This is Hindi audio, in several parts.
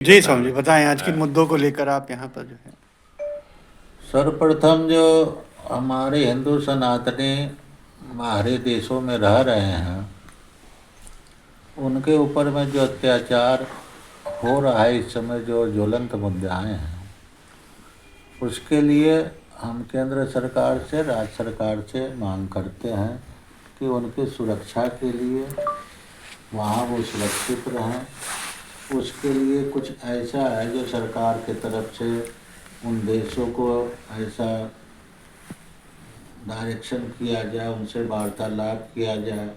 जी स्वामी जी, बताएं आज के मुद्दों को लेकर आप यहाँ पर जो है। सर्वप्रथम जो हमारे हिंदू सनातनी बाहरी देशों में रह रहे हैं उनके ऊपर में जो अत्याचार हो रहा है इस समय, जो ज्वलंत मुद्दाएं हैं, उसके लिए हम केंद्र सरकार से, राज्य सरकार से मांग करते हैं कि उनकी सुरक्षा के लिए वहाँ वो सुरक्षित रहें। उसके लिए कुछ ऐसा है जो सरकार की तरफ से उन देशों को ऐसा डायरेक्शन किया जाए, उनसे वार्तालाप किया जाए,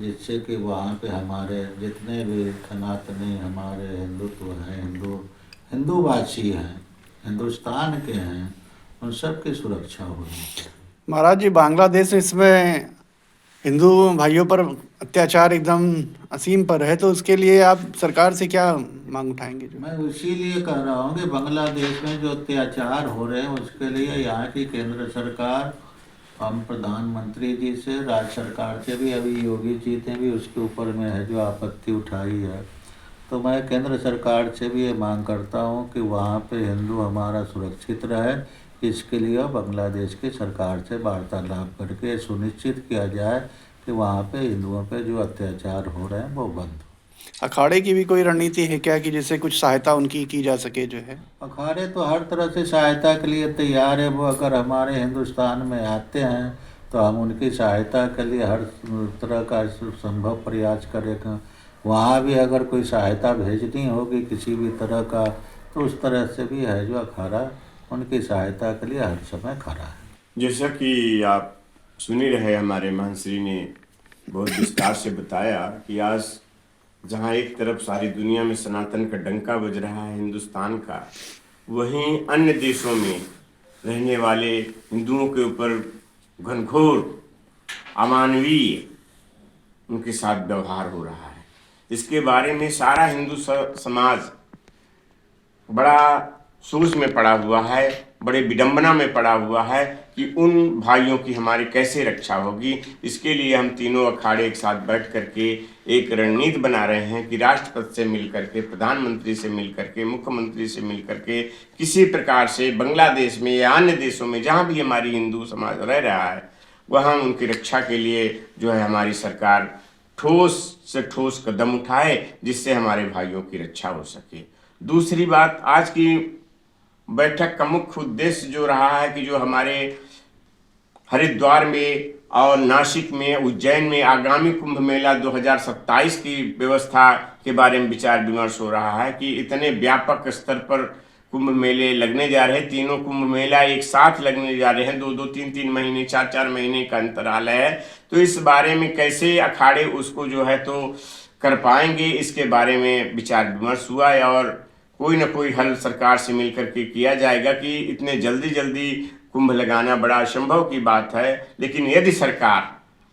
जिससे कि वहाँ पे हमारे जितने भी सनातनी हमारे हिंदुत्व हैं, हिंदूवासी हैं, हिंदुस्तान के हैं, उन सब की सुरक्षा होगी। महाराज जी, बांग्लादेश इसमें हिंदू भाइयों पर अत्याचार एकदम असीम पर है, तो उसके लिए आप सरकार से क्या मांग उठाएंगे जो? मैं इसीलिए कह रहा हूँ कि बांग्लादेश में जो अत्याचार हो रहे हैं उसके लिए यहाँ की केंद्र सरकार, हम प्रधानमंत्री जी से, राज्य सरकार से भी, अभी योगी जी ने भी उसके ऊपर में है जो आपत्ति उठाई है, तो मैं केंद्र सरकार से भी ये मांग करता हूँ कि वहाँ पे हिंदू हमारा सुरक्षित रहे। इसके लिए बांग्लादेश की सरकार से वार्तालाप करके सुनिश्चित किया जाए कि वहाँ पे हिंदुओं पे जो अत्याचार हो रहे हैं वो बंद हो। अखाड़े की भी कोई रणनीति है क्या कि जिससे कुछ सहायता उनकी की जा सके जो है? अखाड़े तो हर तरह से सहायता के लिए तैयार है। वो अगर हमारे हिंदुस्तान में आते हैं तो हम उनकी सहायता के लिए हर तरह का संभव प्रयास करेंगे। वहाँ भी अगर कोई सहायता भेजनी होगी किसी भी तरह का, तो उस तरह से भी है जो अखाड़ा उनकी सहायता के लिए हर समय खड़ा है। जैसा कि आप सुन ही रहे, हमारे महंश्री ने बहुत विस्तार से बताया कि आज जहाँ एक तरफ सारी दुनिया में सनातन का डंका बज रहा है हिंदुस्तान का, वहीं अन्य देशों में रहने वाले हिंदुओं के ऊपर घनघोर अमानवीय उनके साथ व्यवहार हो रहा है। इसके बारे में सारा हिंदू समाज बड़ा सोच में पड़ा हुआ है, बड़े विडंबना में पड़ा हुआ है कि उन भाइयों की हमारी कैसे रक्षा होगी। इसके लिए हम तीनों अखाड़े एक साथ बैठ करके एक रणनीति बना रहे हैं कि राष्ट्रपति से मिल करके, प्रधानमंत्री से मिल करके, मुख्यमंत्री से मिल करके किसी प्रकार से बांग्लादेश में या अन्य देशों में जहाँ भी हमारी हिंदू समाज रह रहा है, वहाँ उनकी रक्षा के लिए जो है हमारी सरकार ठोस से ठोस कदम उठाए, जिससे हमारे भाइयों की रक्षा हो सके। दूसरी बात, आज की बैठक का मुख्य उद्देश्य जो रहा है कि जो हमारे हरिद्वार में और नासिक में, उज्जैन में आगामी कुंभ मेला 2027 की व्यवस्था के बारे में विचार विमर्श हो रहा है कि इतने व्यापक स्तर पर कुंभ मेले लगने जा रहे हैं। तीनों कुंभ मेला एक साथ लगने जा रहे हैं, 2-2, 3-3 महीने, 4-4 महीने का अंतराल है। तो इस बारे में कैसे अखाड़े उसको जो है तो कर पाएंगे, इसके बारे में विचार विमर्श हुआ है और कोई ना कोई हल सरकार से मिलकर के किया जाएगा कि इतने जल्दी कुंभ लगाना बड़ा असंभव की बात है। लेकिन यदि सरकार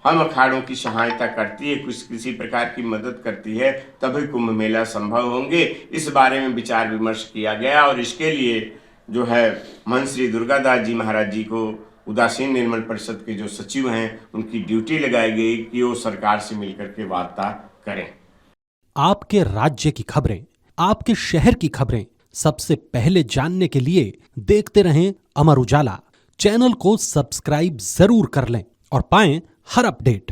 हम अखाड़ों की सहायता करती है, किसी प्रकार की मदद करती है, तभी कुंभ मेला संभव होंगे। इस बारे में विचार विमर्श किया गया और इसके लिए जो है महंश्री दुर्गादास जी महाराज जी को, उदासीन निर्मल परिषद के जो सचिव हैं, उनकी ड्यूटी लगाई गई कि वो सरकार से मिलकर के वार्ता करें। आपके राज्य की खबरें, आपके शहर की खबरें सबसे पहले जानने के लिए देखते रहें अमर उजाला। चैनल को सब्सक्राइब जरूर कर लें और पाएं हर अपडेट।